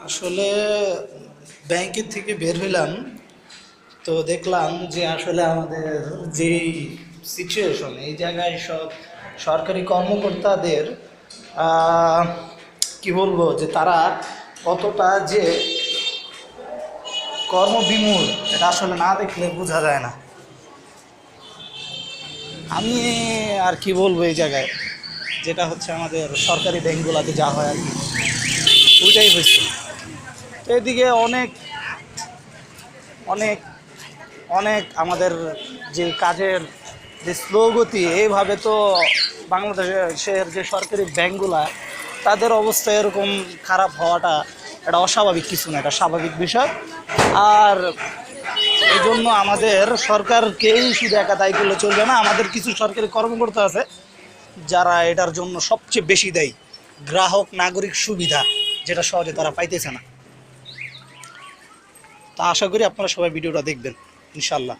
আসলে ব্যাংকের থেকে বের হইলাম, তো দেখলাম যে আসলে আমাদের যেই সিচুয়েশন এই জায়গায় সব সরকারি কর্মকর্তাদের আহ, কি বলবো যে তারা কতটা যে কর্মবিমূঢ়, এটা আসলে না দেখলে বোঝা যায় না। আমি আর কি বলবো এই জায়গায়, যেটা হচ্ছে আমাদের সরকারি ব্যাংকগুলোতে যা হয় আর কি, ওইটাই হয়েছে। তো এদিকে অনেক অনেক অনেক আমাদের যে কাজের যে স্লো গতি, এইভাবে তো বাংলাদেশের যে সরকারি ব্যাংকগুলা তাদের অবস্থা এরকম খারাপ হওয়াটা এটা অস্বাভাবিক কিছু না, এটা স্বাভাবিক বিষয়। আর এই জন্য আমাদের সরকারকেই শুধু একা দায়ী করলে চলবে না, আমাদের কিছু সরকারি কর্মকর্তা আছে যারা এটার জন্য সবচেয়ে বেশি দায়ী। গ্রাহক নাগরিক সুবিধা যেটা সহজে তারা পাইতেছে না। তা আশা করি আপনারা সবাই ভিডিওটা দেখবেন ইনশাল্লাহ।